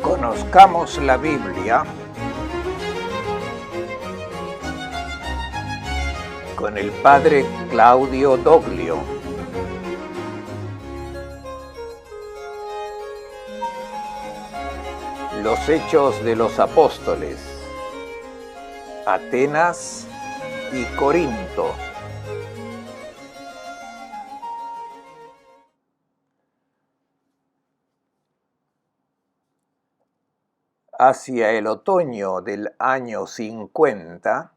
Conozcamos la Biblia con el padre Claudio Doglio. Los Hechos de los Apóstoles, Atenas y Corinto. Hacia el otoño del año 50,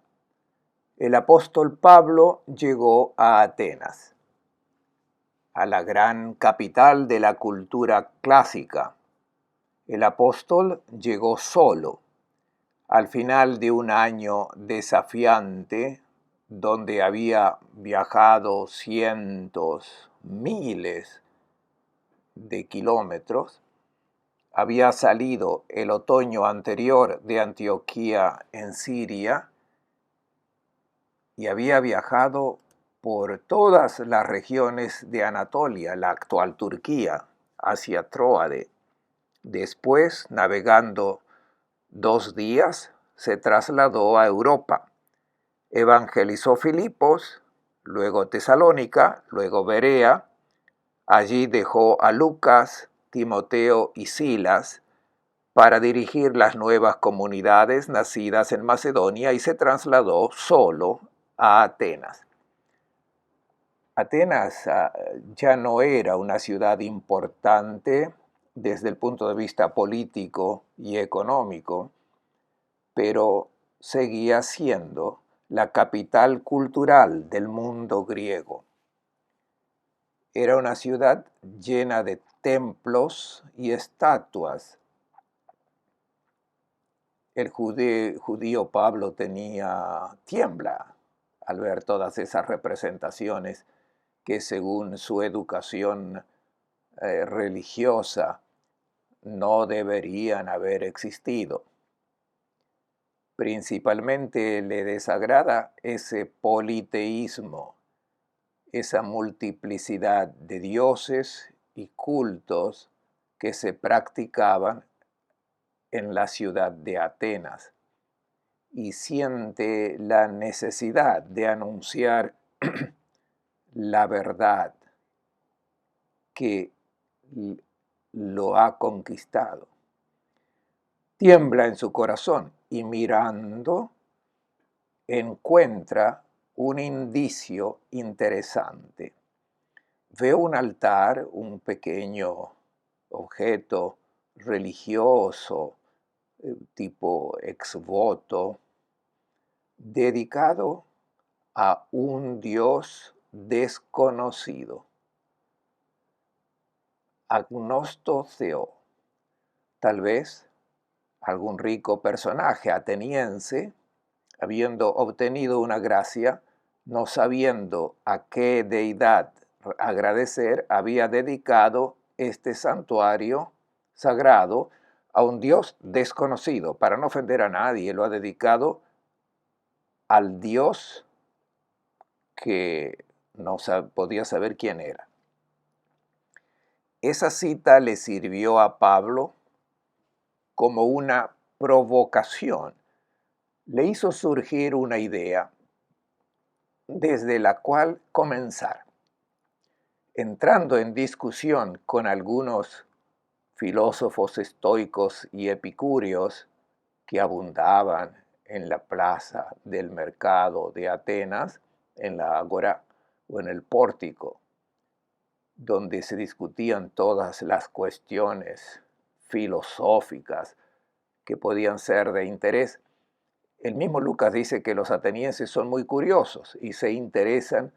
el apóstol Pablo llegó a Atenas, a la gran capital de la cultura clásica. El apóstol llegó solo, al final de un año desafiante, donde había viajado cientos, miles de kilómetros. Había salido el otoño anterior de Antioquía en Siria y había viajado por todas las regiones de Anatolia, la actual Turquía, hacia Tróade. Después, navegando 2 días, se trasladó a Europa. Evangelizó Filipos, luego Tesalónica, luego Berea. Allí dejó a Lucas, Timoteo y Silas para dirigir las nuevas comunidades nacidas en Macedonia y se trasladó solo a Atenas. Atenas ya no era una ciudad importante desde el punto de vista político y económico, pero seguía siendo la capital cultural del mundo griego. Era una ciudad llena de templos y estatuas. El judío Pablo tiembla al ver todas esas representaciones que según su educación religiosa no deberían haber existido. Principalmente le desagrada ese politeísmo, esa multiplicidad de dioses y cultos que se practicaban en la ciudad de Atenas, y siente la necesidad de anunciar la verdad que lo ha conquistado. Tiembla en su corazón y mirando encuentra un indicio interesante. Ve un altar, un pequeño objeto religioso tipo ex voto, dedicado a un Dios desconocido, agnosto Theó. Tal vez algún rico personaje ateniense, habiendo obtenido una gracia, no sabiendo a qué deidad agradecer, había dedicado este santuario sagrado a un Dios desconocido. Para no ofender a nadie, lo ha dedicado al Dios que no podía saber quién era. Esa cita le sirvió a Pablo como una provocación. Le hizo surgir una idea desde la cual comenzar. Entrando en discusión con algunos filósofos estoicos y epicúreos que abundaban en la plaza del mercado de Atenas, en la ágora o en el pórtico, donde se discutían todas las cuestiones filosóficas que podían ser de interés. El mismo Lucas dice que los atenienses son muy curiosos y se interesan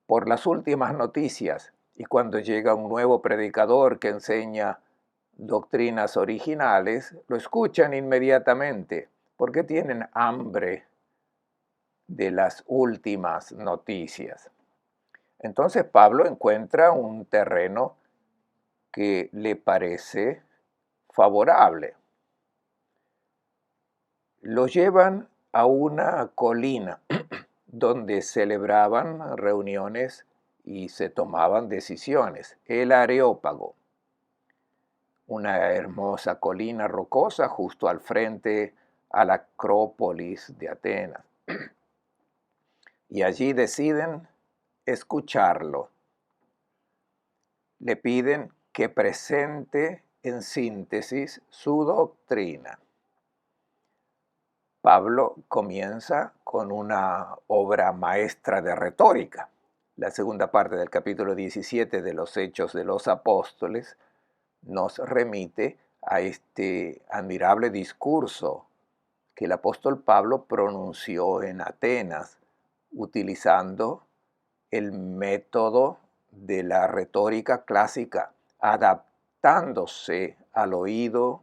por las últimas noticias, y cuando llega un nuevo predicador que enseña doctrinas originales, lo escuchan inmediatamente porque tienen hambre de las últimas noticias. Entonces Pablo encuentra un terreno que le parece favorable. Lo llevan a una colina donde celebraban reuniones y se tomaban decisiones. El Areópago, una hermosa colina rocosa justo al frente a la Acrópolis de Atenas. Y allí deciden escucharlo. Le piden que presente en síntesis su doctrina. Pablo comienza con una obra maestra de retórica. La segunda parte del capítulo 17 de los Hechos de los Apóstoles nos remite a este admirable discurso que el apóstol Pablo pronunció en Atenas, utilizando el método de la retórica clásica, adaptándose al oído,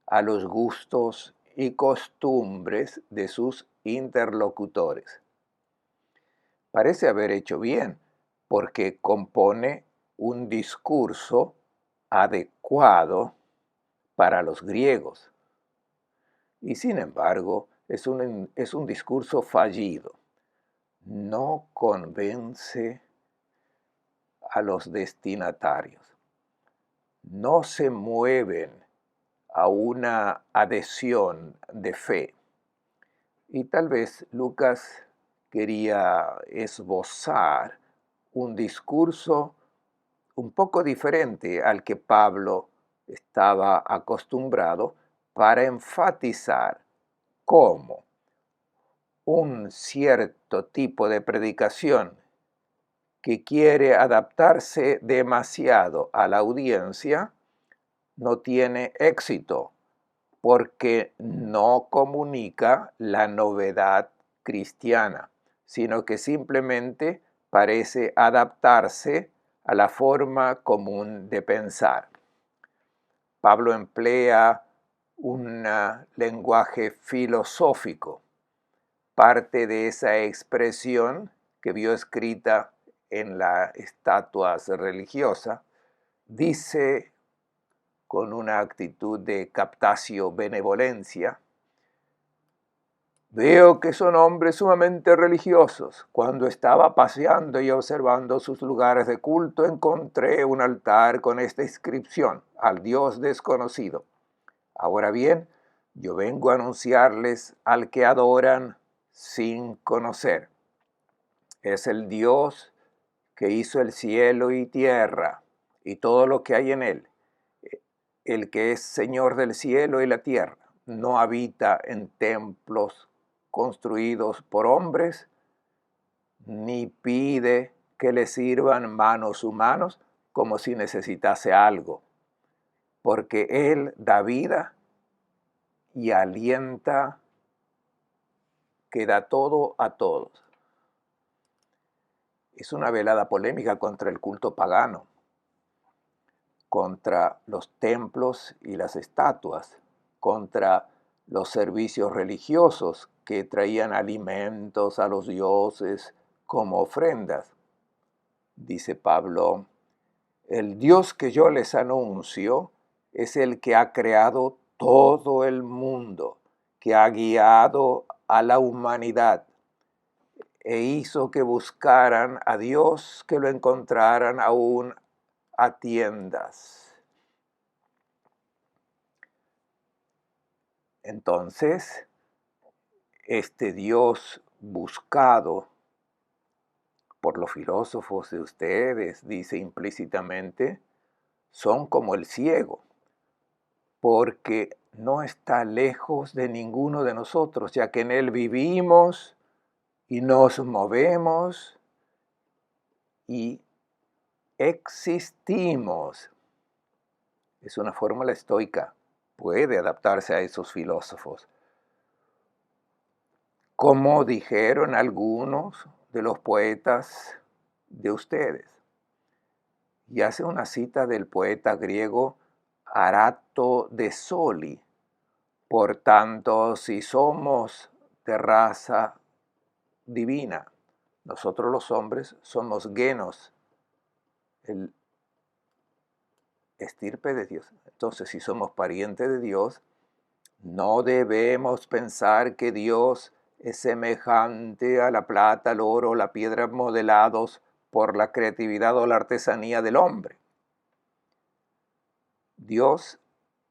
a los gustos y costumbres de sus interlocutores. Parece haber hecho bien, porque compone un discurso adecuado para los griegos. Y sin embargo, es un discurso fallido. No convence a los destinatarios. No se mueven a una adhesión de fe. Y tal vez Lucas quería esbozar un discurso un poco diferente al que Pablo estaba acostumbrado para enfatizar cómo un cierto tipo de predicación que quiere adaptarse demasiado a la audiencia no tiene éxito porque no comunica la novedad cristiana, sino que simplemente parece adaptarse a la forma común de pensar. Pablo emplea un lenguaje filosófico. Parte de esa expresión que vio escrita en las estatuas religiosas dice con una actitud de captatio benevolencia: veo que son hombres sumamente religiosos. Cuando estaba paseando y observando sus lugares de culto, encontré un altar con esta inscripción: al Dios desconocido. Ahora bien, yo vengo a anunciarles al que adoran sin conocer. Es el Dios que hizo el cielo y tierra y todo lo que hay en él. El que es Señor del cielo y la tierra no habita en templos construidos por hombres, ni pide que le sirvan manos humanos como si necesitase algo, porque Él da vida y alienta, que da todo a todos. Es una velada polémica contra el culto pagano, contra los templos y las estatuas, contra los servicios religiosos que traían alimentos a los dioses como ofrendas. Dice Pablo: el Dios que yo les anuncio es el que ha creado todo el mundo, que ha guiado a la humanidad e hizo que buscaran a Dios, que lo encontraran aún a tiendas. Entonces, este Dios buscado por los filósofos de ustedes, dice implícitamente, son como el ciego, porque no está lejos de ninguno de nosotros, ya que en Él vivimos y nos movemos y existimos. Es una fórmula estoica, puede adaptarse a esos filósofos. Como dijeron algunos de los poetas de ustedes. Y hace una cita del poeta griego Arato de Soli. Por tanto, si somos de raza divina, nosotros los hombres somos genos, el estirpe de Dios. Entonces, si somos parientes de Dios, no debemos pensar que Dios es semejante a la plata, el oro, la piedra modelados por la creatividad o la artesanía del hombre. Dios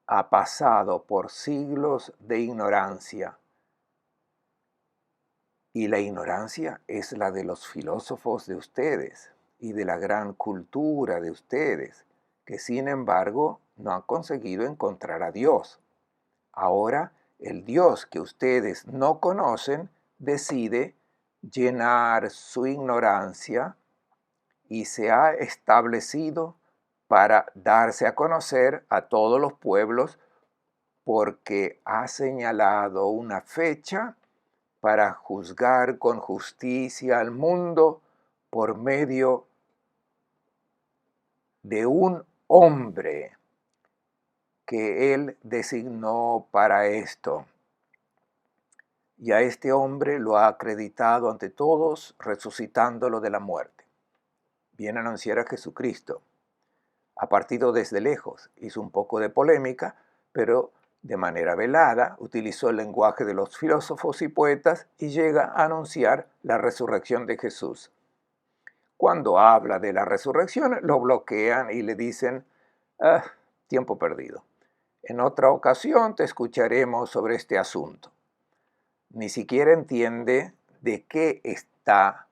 ha pasado por siglos de ignorancia, y la ignorancia es la de los filósofos de ustedes y de la gran cultura de ustedes, que sin embargo no han conseguido encontrar a Dios. Ahora, el Dios que ustedes no conocen decide llenar su ignorancia y se ha establecido para darse a conocer a todos los pueblos, porque ha señalado una fecha para juzgar con justicia al mundo por medio de un hombre que él designó para esto. Y a este hombre lo ha acreditado ante todos, resucitándolo de la muerte. Viene a anunciar a Jesucristo. Ha partido desde lejos, hizo un poco de polémica, pero de manera velada utilizó el lenguaje de los filósofos y poetas y llega a anunciar la resurrección de Jesús. Cuando habla de la resurrección, lo bloquean y le dicen, tiempo perdido. En otra ocasión te escucharemos sobre este asunto. Ni siquiera entiende de qué está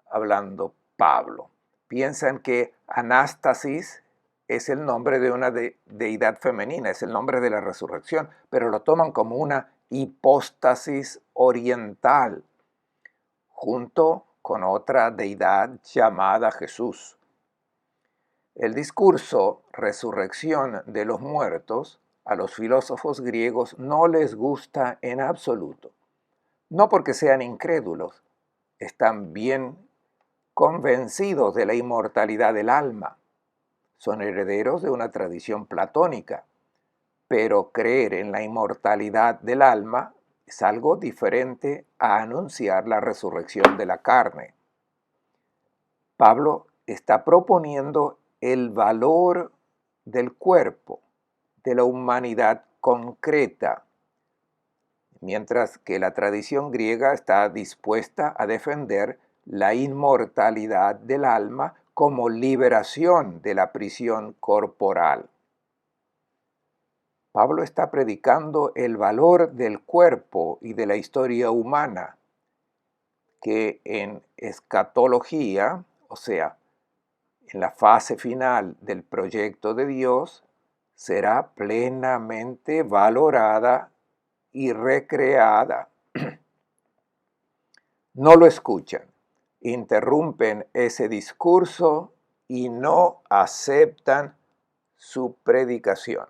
hablando Pablo. Piensan que Anástasis es el nombre de una deidad femenina, es el nombre de la resurrección, pero lo toman como una hipóstasis oriental, junto con otra deidad llamada Jesús. El discurso resurrección de los muertos a los filósofos griegos no les gusta en absoluto. No porque sean incrédulos, están bien convencidos de la inmortalidad del alma. Son herederos de una tradición platónica, pero creer en la inmortalidad del alma es algo diferente a anunciar la resurrección de la carne. Pablo está proponiendo el valor del cuerpo, de la humanidad concreta, mientras que la tradición griega está dispuesta a defender la inmortalidad del alma como liberación de la prisión corporal. Pablo está predicando el valor del cuerpo y de la historia humana, que en escatología, o sea, en la fase final del proyecto de Dios, será plenamente valorada y recreada. No lo escuchan, interrumpen ese discurso y no aceptan su predicación.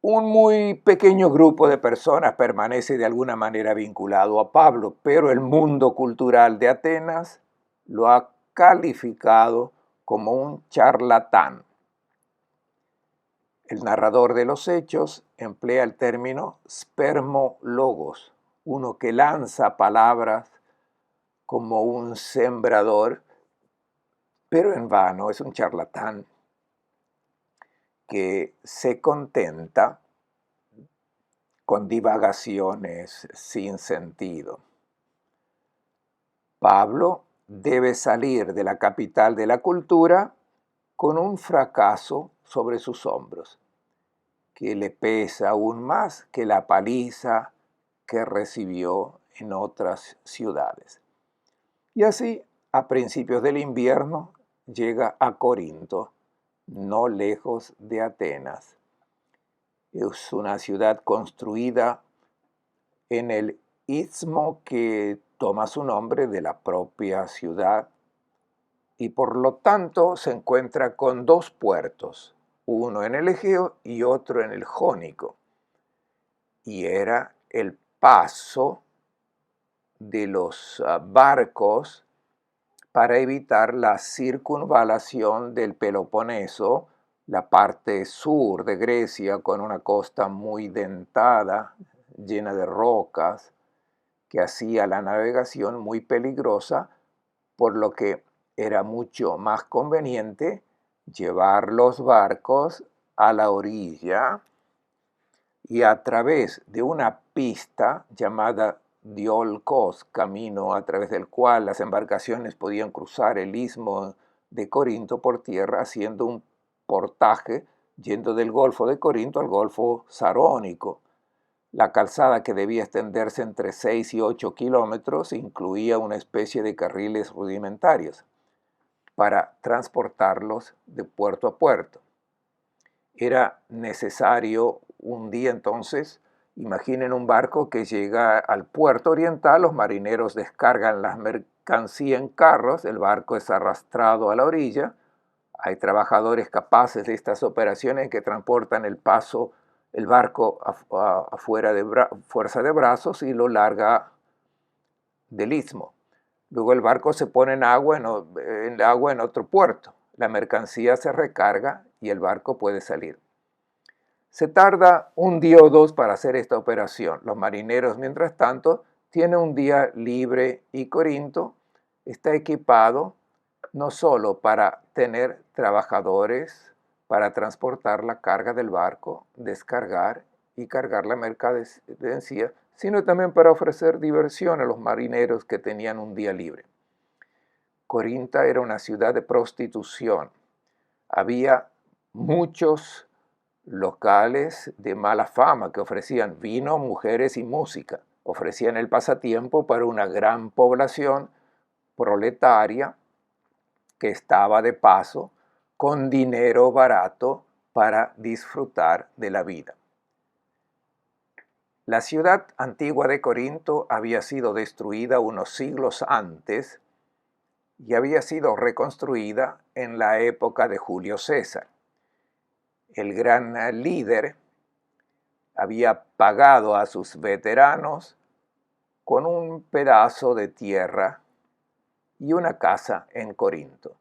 Un muy pequeño grupo de personas permanece de alguna manera vinculado a Pablo, pero el mundo cultural de Atenas lo ha calificado como un charlatán. El narrador de los hechos emplea el término spermologos, uno que lanza palabras como un sembrador, pero en vano, es un charlatán que se contenta con divagaciones sin sentido. Pablo debe salir de la capital de la cultura con un fracaso sobre sus hombros, que le pesa aún más que la paliza que recibió en otras ciudades. Y así, a principios del invierno, llega a Corinto, no lejos de Atenas. Es una ciudad construida en el istmo que toma su nombre de la propia ciudad y por lo tanto se encuentra con dos puertos, uno en el Egeo y otro en el Jónico. Y era el paso de los barcos para evitar la circunvalación del Peloponeso, la parte sur de Grecia, con una costa muy dentada, llena de rocas, que hacía la navegación muy peligrosa, por lo que era mucho más conveniente llevar los barcos a la orilla y a través de una pista llamada Diolcos, camino a través del cual las embarcaciones podían cruzar el istmo de Corinto por tierra, haciendo un portaje yendo del Golfo de Corinto al Golfo Sarónico. La calzada, que debía extenderse entre 6 y 8 kilómetros, incluía una especie de carriles rudimentarios para transportarlos de puerto a puerto. Era necesario un día entonces, imaginen un barco que llega al puerto oriental, los marineros descargan las mercancías en carros, el barco es arrastrado a la orilla, hay trabajadores capaces de estas operaciones que transportan el barco afuera de fuerza de brazos y lo larga del istmo. Luego el barco se pone en agua en otro puerto. La mercancía se recarga y el barco puede salir. Se tarda un día o dos para hacer esta operación. Los marineros, mientras tanto, tienen un día libre y Corinto está equipado no solo para tener trabajadores para transportar la carga del barco, descargar y cargar la mercancía, sino también para ofrecer diversión a los marineros que tenían un día libre. Corinto era una ciudad de prostitución. Había muchos locales de mala fama que ofrecían vino, mujeres y música. Ofrecían el pasatiempo para una gran población proletaria que estaba de paso con dinero barato para disfrutar de la vida. La ciudad antigua de Corinto había sido destruida unos siglos antes y había sido reconstruida en la época de Julio César. El gran líder había pagado a sus veteranos con un pedazo de tierra y una casa en Corinto.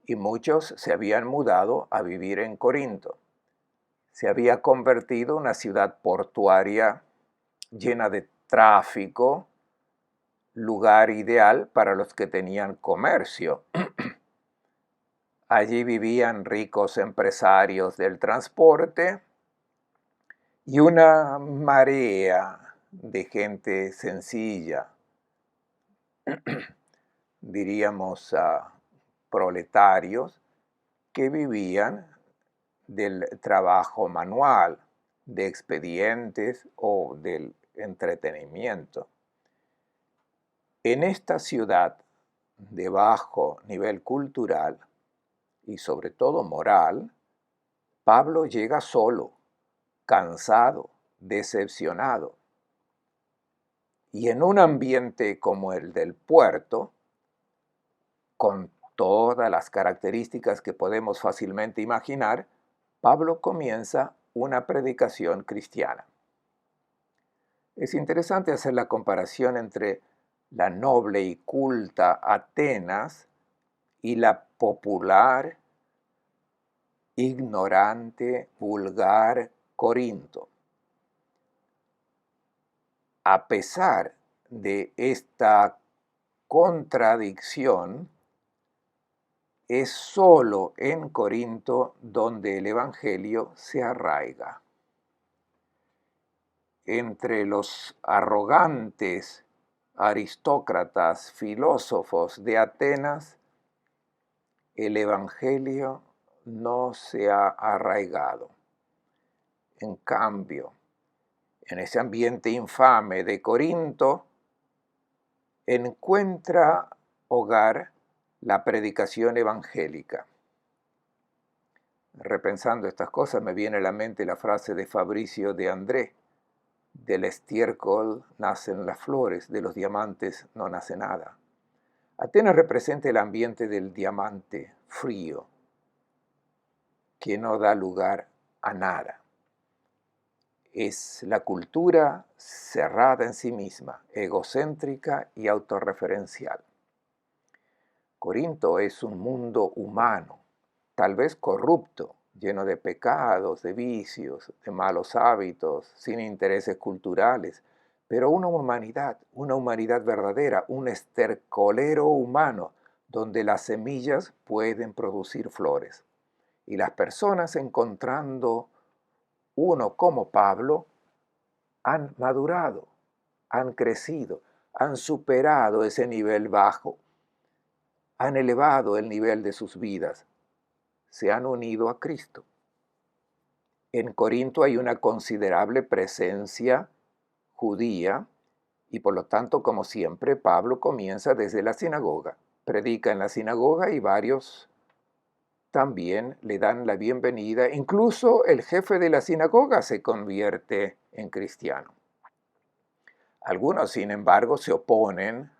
Y muchos se habían mudado a vivir en Corinto. Se había convertido en una ciudad portuaria llena de tráfico, lugar ideal para los que tenían comercio. Allí vivían ricos empresarios del transporte y una marea de gente sencilla, diríamos proletarios, que vivían del trabajo manual, de expedientes o del entretenimiento. En esta ciudad de bajo nivel cultural y sobre todo moral, Pablo llega solo, cansado, decepcionado. Y en un ambiente como el del puerto, con todas las características que podemos fácilmente imaginar, Pablo comienza una predicación cristiana. Es interesante hacer la comparación entre la noble y culta Atenas y la popular, ignorante, vulgar Corinto. A pesar de esta contradicción, es solo en Corinto donde el Evangelio se arraiga. Entre los arrogantes aristócratas filósofos de Atenas, el Evangelio no se ha arraigado. En cambio, en ese ambiente infame de Corinto, encuentra hogar la predicación evangélica. Repensando estas cosas me viene a la mente la frase de Fabricio de André: del estiércol nacen las flores, de los diamantes no nace nada. Atenas representa el ambiente del diamante frío, que no da lugar a nada. Es la cultura cerrada en sí misma, egocéntrica y autorreferencial. Corinto es un mundo humano, tal vez corrupto, lleno de pecados, de vicios, de malos hábitos, sin intereses culturales, pero una humanidad verdadera, un estercolero humano, donde las semillas pueden producir flores. Y las personas, encontrando uno como Pablo, han madurado, han crecido, han superado ese nivel bajo, han elevado el nivel de sus vidas, se han unido a Cristo. En Corinto hay una considerable presencia judía y por lo tanto, como siempre, Pablo comienza desde la sinagoga, predica en la sinagoga y varios también le dan la bienvenida. Incluso el jefe de la sinagoga se convierte en cristiano. Algunos, sin embargo, se oponen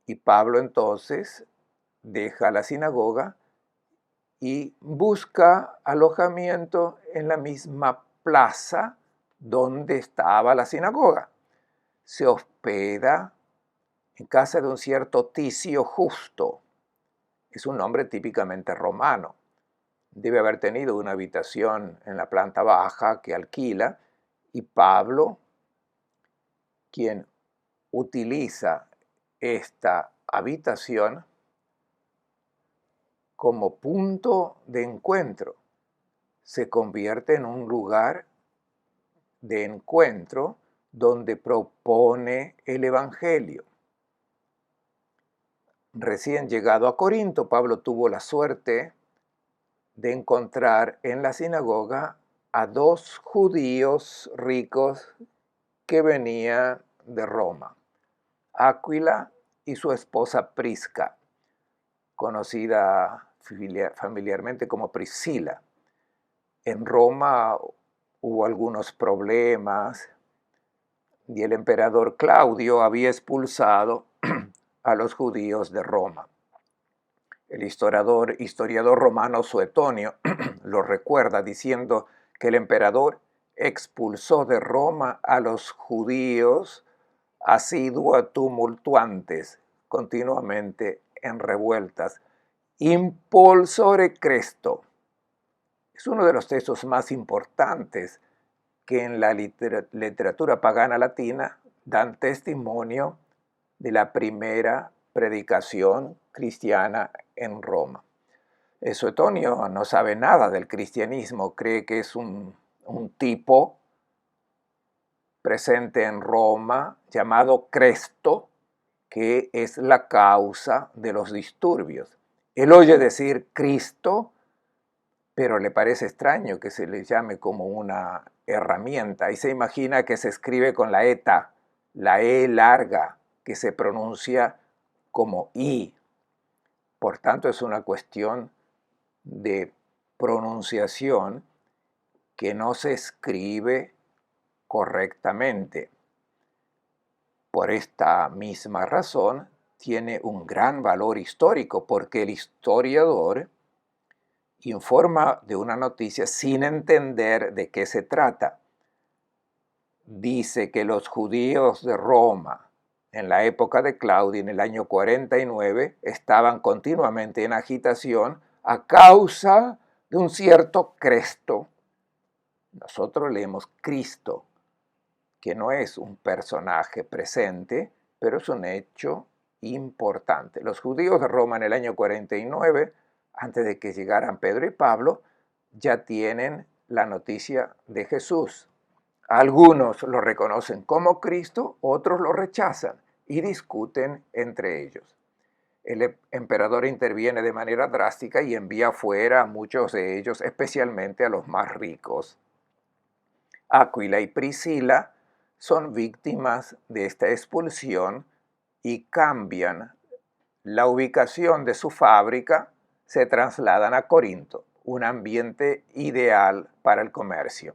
y Pablo entonces deja la sinagoga y busca alojamiento en la misma plaza donde estaba la sinagoga. Se hospeda en casa de un cierto Ticio Justo. Es un nombre típicamente romano. Debe haber tenido una habitación en la planta baja que alquila y Pablo, quien utiliza esta habitación como punto de encuentro, se convierte en un lugar de encuentro donde propone el Evangelio. Recién llegado a Corinto, Pablo tuvo la suerte de encontrar en la sinagoga a dos judíos ricos que venían de Roma, Áquila y su esposa Prisca, conocida familiarmente como Priscila. En Roma hubo algunos problemas y el emperador Claudio había expulsado a los judíos de Roma. El historiador romano Suetonio lo recuerda diciendo que el emperador expulsó de Roma a los judíos asidua tumultuantes, continuamente en revueltas, impulsore Cresto. Es uno de los textos más importantes que en la literatura pagana latina dan testimonio de la primera predicación cristiana en Roma. Suetonio no sabe nada del cristianismo, cree que es un tipo presente en Roma llamado Cresto, que es la causa de los disturbios. Él oye decir Cristo, pero le parece extraño que se le llame como una herramienta y se imagina que se escribe con la eta, la E larga, que se pronuncia como I. Por tanto, es una cuestión de pronunciación que no se escribe correctamente. Por esta misma razón, tiene un gran valor histórico, porque el historiador informa de una noticia sin entender de qué se trata. Dice que los judíos de Roma, en la época de Claudio, en el año 49, estaban continuamente en agitación a causa de un cierto Cresto. Nosotros leemos Cristo, que no es un personaje presente, pero es un hecho importante. Los judíos de Roma en el año 49, antes de que llegaran Pedro y Pablo, ya tienen la noticia de Jesús. Algunos lo reconocen como Cristo, otros lo rechazan y discuten entre ellos. El emperador interviene de manera drástica y envía fuera a muchos de ellos, especialmente a los más ricos. Áquila y Priscila son víctimas de esta expulsión y cambian la ubicación de su fábrica, se trasladan a Corinto, un ambiente ideal para el comercio.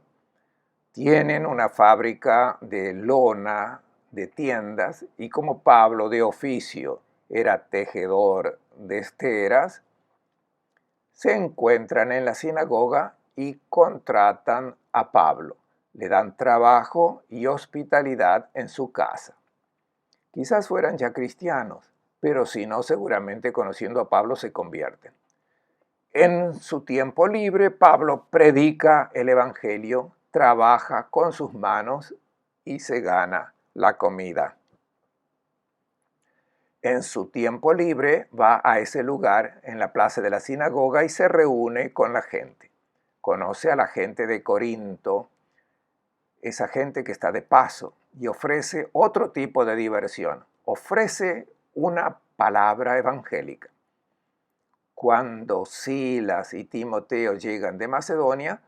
Tienen una fábrica de lona, de tiendas, y como Pablo de oficio era tejedor de esteras, se encuentran en la sinagoga y contratan a Pablo. Le dan trabajo y hospitalidad en su casa. Quizás fueran ya cristianos, pero si no, seguramente conociendo a Pablo se convierten. En su tiempo libre, Pablo predica el Evangelio, trabaja con sus manos y se gana la comida. En su tiempo libre va a ese lugar en la plaza de la sinagoga y se reúne con la gente. Conoce a la gente de Corinto. esa gente que está de paso y ofrece otro tipo de diversión. Ofrece una palabra evangélica. Cuando Silas y Timoteo llegan de Macedonia,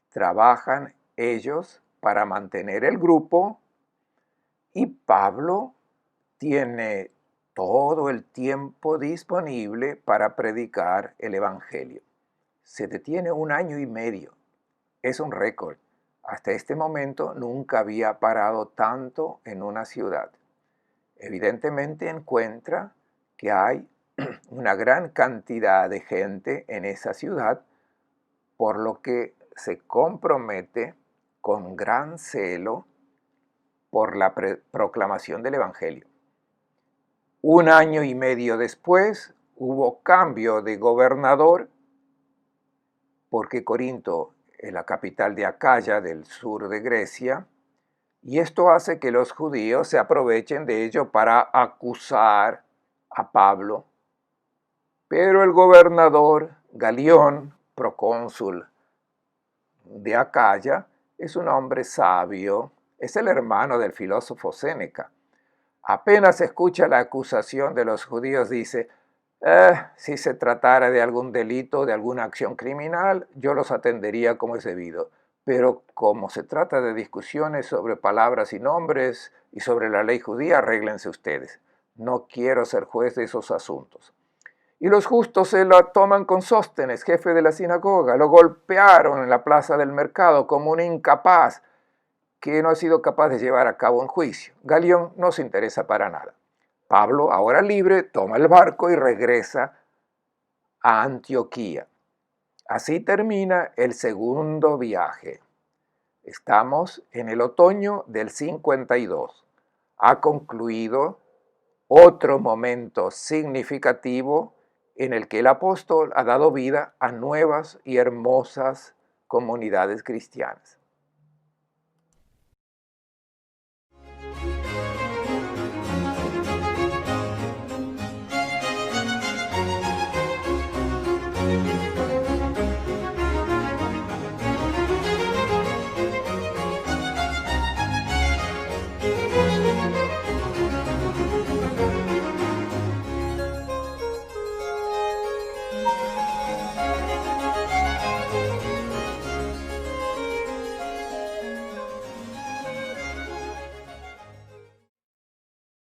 trabajan ellos para mantener el grupo y Pablo tiene todo el tiempo disponible para predicar el evangelio. Se detiene 1 año y medio. Es un récord. Hasta este momento nunca había parado tanto en una ciudad. Evidentemente encuentra que hay una gran cantidad de gente en esa ciudad, por lo que se compromete con gran celo por la proclamación del Evangelio. 1 año y medio después hubo cambio de gobernador, porque Corinto es la capital de Acaya, del sur de Grecia, y esto hace que los judíos se aprovechen de ello para acusar a Pablo. Pero el gobernador Galión, procónsul de Acaya, es un hombre sabio, es el hermano del filósofo Séneca. Apenas escucha la acusación de los judíos, dice: si se tratara de algún delito, de alguna acción criminal, yo los atendería como es debido. Pero como se trata de discusiones sobre palabras y nombres y sobre la ley judía, arréglense ustedes. No quiero ser juez de esos asuntos. Y los justos se lo toman con Sóstenes, jefe de la sinagoga. Lo golpearon en la plaza del mercado como un incapaz que no ha sido capaz de llevar a cabo un juicio. Galión no se interesa para nada. Pablo, ahora libre, toma el barco y regresa a Antioquía. Así termina el segundo viaje. Estamos en el otoño del 52. Ha concluido otro momento significativo en el que el apóstol ha dado vida a nuevas y hermosas comunidades cristianas.